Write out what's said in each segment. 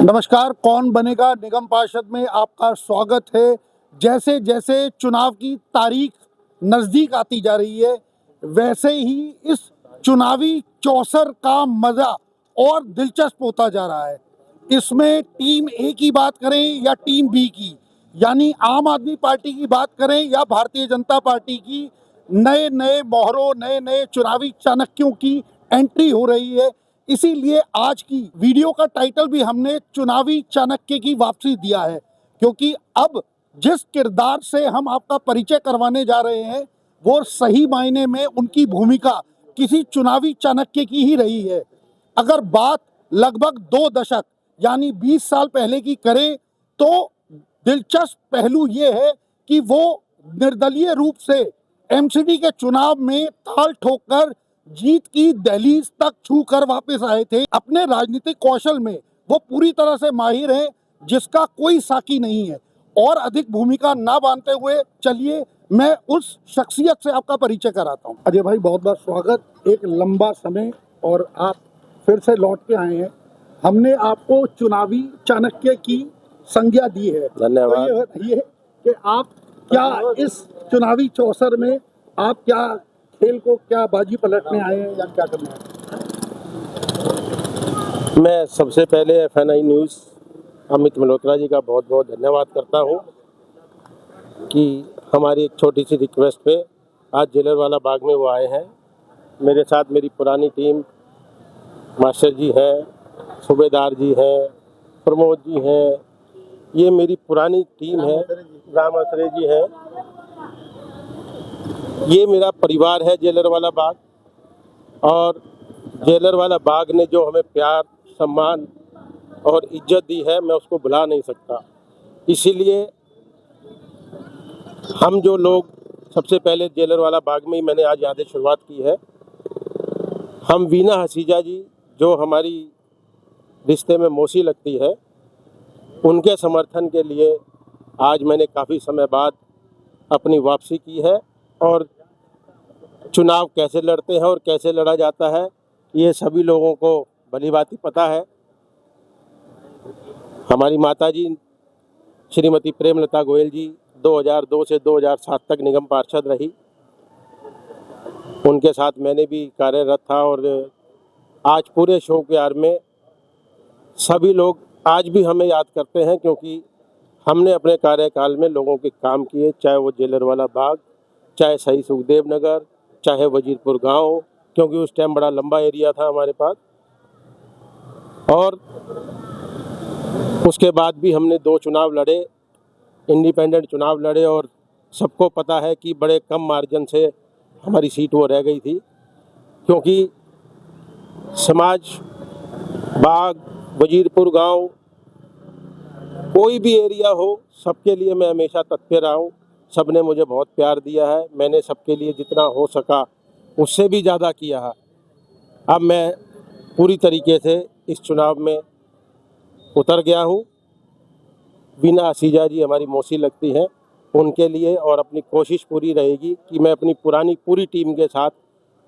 नमस्कार। कौन बनेगा निगम पार्षद में आपका स्वागत है। जैसे जैसे चुनाव की तारीख नज़दीक आती जा रही है, वैसे ही इस चुनावी चौसर का मज़ा और दिलचस्प होता जा रहा है। इसमें टीम ए की बात करें या टीम बी की, यानी आम आदमी पार्टी की बात करें या भारतीय जनता पार्टी की, नए नए मोहरों, नए नए चुनावी चाणक्यों की एंट्री हो रही है। इसीलिए आज की वीडियो का टाइटल भी हमने चुनावी चाणक्य की वापसी दिया है, क्योंकि अब जिस किरदार से हम आपका परिचय करवाने जा रहे हैं वो सही मायने में उनकी भूमिका किसी चुनावी चाणक्य की ही रही है। अगर बात लगभग 2 दशक यानी 20 साल पहले की करें तो दिलचस्प पहलू ये है कि वो निर्दलीय रूप से एमसीडी के चुनाव में ताल ठोककर जीत की दहलीज तक छूकर वापस आए थे। अपने राजनीतिक कौशल में वो पूरी तरह से माहिर हैं, जिसका कोई साकी नहीं है। और अधिक भूमिका ना बांधते हुए चलिए मैं उस शख्सियत से आपका परिचय कराता हूँ। अजय भाई, बहुत बहुत स्वागत। एक लंबा समय और आप फिर से लौट के आए हैं। हमने आपको चुनावी चाणक्य की संज्ञा दी है। धन्यवाद। तो ये कि आप क्या इस चुनावी चौसर में आप क्या खेल को क्या बाजी पलटने आए हैं या क्या करने आए हैं? मैं सबसे पहले एफएनआई न्यूज़ अमित मल्होत्रा जी का बहुत बहुत धन्यवाद करता हूं कि हमारी एक छोटी सी रिक्वेस्ट पे आज जेलरवाला बाग में वो आए हैं। मेरे साथ मेरी पुरानी टीम, मास्टर जी हैं, सूबेदार जी हैं, प्रमोद जी हैं, ये मेरी पुरानी टीम है, राम असरे जी हैं। ये मेरा परिवार है जेलरवाला बाग, और जेलरवाला बाग ने जो हमें प्यार, सम्मान और इज्जत दी है, मैं उसको भुला नहीं सकता। इसीलिए हम जो लोग सबसे पहले जेलरवाला बाग में ही मैंने आज यहाँ से शुरुआत की है। हम वीना हसीजा जी, जो हमारी रिश्ते में मौसी लगती है, उनके समर्थन के लिए आज मैंने काफ़ी समय बाद अपनी वापसी की है। और चुनाव कैसे लड़ते हैं और कैसे लड़ा जाता है, ये सभी लोगों को भलीभांति पता है। हमारी माताजी श्रीमती प्रेमलता गोयल जी 2002 से 2007 तक निगम पार्षद रही। उनके साथ मैंने भी कार्यरत था, और आज पूरे शौक़-यार में सभी लोग आज भी हमें याद करते हैं, क्योंकि हमने अपने कार्यकाल में लोगों के काम किए, चाहे वो जेलरवाला बाग, चाहे सही सुखदेव नगर, चाहे वजीरपुर गांव, क्योंकि उस टाइम बड़ा लंबा एरिया था हमारे पास। और उसके बाद भी हमने 2 चुनाव लड़े, इंडिपेंडेंट चुनाव लड़े, और सबको पता है कि बड़े कम मार्जिन से हमारी सीट वो रह गई थी, क्योंकि समाज, बाग, वजीरपुर गांव, कोई भी एरिया हो, सबके लिए मैं हमेशा तत्पर रहा हूँ। सब ने मुझे बहुत प्यार दिया है, मैंने सबके लिए जितना हो सका उससे भी ज़्यादा किया है। अब मैं पूरी तरीके से इस चुनाव में उतर गया हूँ। वीना हसीजा जी हमारी मौसी लगती हैं, उनके लिए, और अपनी कोशिश पूरी रहेगी कि मैं अपनी पुरानी पूरी टीम के साथ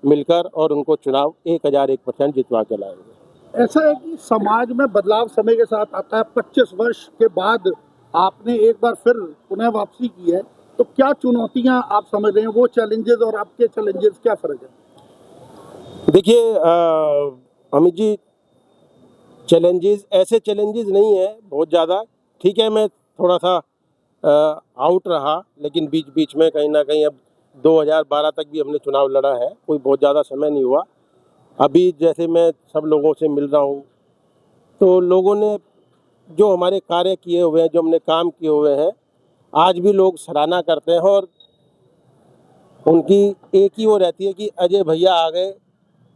मिलकर और उनको चुनाव 1001% जितवा के लाएंगे। ऐसा है कि समाज में बदलाव समय के साथ आता है। 25 वर्ष के बाद आपने एक बार फिर पुनः वापसी की है, तो क्या चुनौतियां आप समझ रहे हैं, वो चैलेंजेस और आपके चैलेंजेस क्या फ़र्क है? देखिए अमित जी, चैलेंजेस ऐसे चैलेंजेस नहीं है बहुत ज़्यादा। ठीक है, मैं थोड़ा सा आउट रहा, लेकिन बीच बीच में कहीं ना कहीं अब 2012 तक भी हमने चुनाव लड़ा है, कोई बहुत ज़्यादा समय नहीं हुआ। अभी जैसे मैं सब लोगों से मिल रहा हूँ, तो लोगों ने जो हमारे कार्य किए हुए हैं, जो हमने काम किए हुए हैं, आज भी लोग सराहना करते हैं। और उनकी एक ही वो रहती है कि अजय भैया आ गए,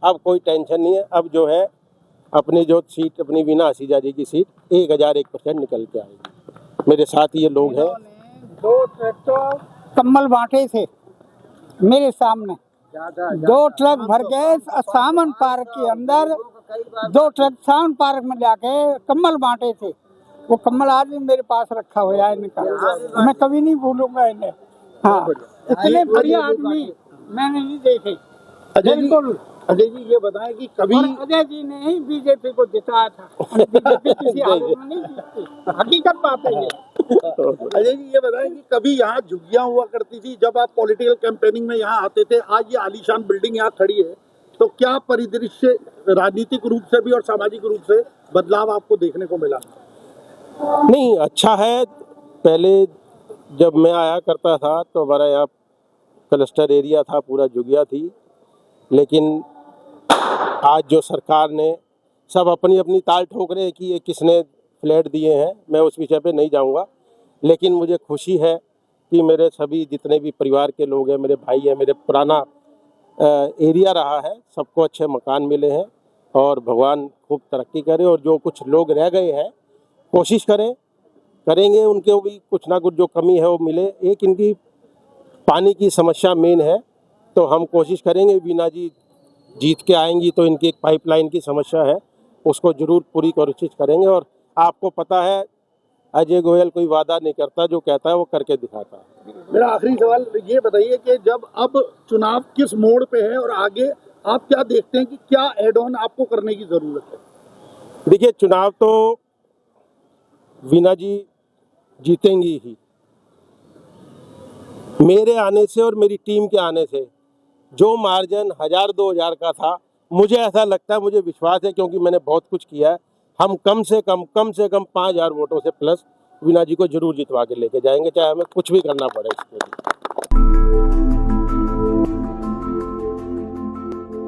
अब कोई टेंशन नहीं है। अब जो है अपनी जो सीट, अपनी वीना हसीजा जी की सीट 1001% निकल के आएगी। मेरे साथ ये लोग हैं। 2 ट्रैक्टर कम्बल बांटे थे मेरे सामने, 2 ट्रक भर के सामन पार्क के अंदर, 2 ट्रक सामन पार्क में जाके कम्बल बांटे थे। वो कम्बल आज भी मेरे पास रखा हुआ है इनका, मैं कभी नहीं भूलूंगा इन्हें। हाँ, इतने बढ़िया आदमी मैंने नहीं देखे। अजय जी, बिल्कुल अजय जी ये बताएं कि कभी और अजय जी ने ही बीजेपी को जिताया था। बीजेपी किसी हालत में नहीं जीतती, हकीकत बात है ये। अजय जी ये बताएं कि कभी यहाँ झुग्गियां हुआ करती थी जब आप पॉलिटिकल कैंपेनिंग में यहाँ आते थे, आज ये आलीशान बिल्डिंग यहाँ खड़ी है, तो क्या परिदृश्य राजनीतिक रूप से भी और सामाजिक रूप से बदलाव आपको देखने को मिला? नहीं, अच्छा है। पहले जब मैं आया करता था तो हमारा यहाँ क्लस्टर एरिया था, पूरा झुग्गियाँ थी, लेकिन आज जो सरकार ने सब अपनी अपनी ताल ठोक रहे हैं कि ये किसने फ्लैट दिए हैं, मैं उस विषय पे नहीं जाऊंगा। लेकिन मुझे खुशी है कि मेरे सभी जितने भी परिवार के लोग हैं, मेरे भाई हैं, मेरे पुराना एरिया रहा है, सबको अच्छे मकान मिले हैं और भगवान खूब तरक्की करे। और जो कुछ लोग रह गए हैं कोशिश करेंगे उनको भी कुछ ना कुछ जो कमी है वो मिले। एक इनकी पानी की समस्या मेन है, तो हम कोशिश करेंगे, वीणा जी जीत के आएंगी तो इनकी एक पाइपलाइन की समस्या है, उसको जरूर पूरी कोशिश करेंगे। और आपको पता है अजय गोयल कोई वादा नहीं करता, जो कहता है वो करके दिखाता है। मेरा आखिरी सवाल ये बताइए कि जब अब चुनाव किस मोड़ पे है और आगे आप क्या देखते हैं कि क्या एड ऑन आपको करने की जरूरत है? देखिए, चुनाव तो वीणा जी जीतेंगी ही। मेरे आने से और मेरी टीम के आने से जो मार्जिन 1000-2000 का था, मुझे ऐसा लगता है, मुझे विश्वास है, क्योंकि मैंने बहुत कुछ किया है, हम कम से कम 5000 वोटों से प्लस वीणा जी को जरूर जितवा के लेके जाएंगे, चाहे हमें कुछ भी करना पड़े इसके लिए।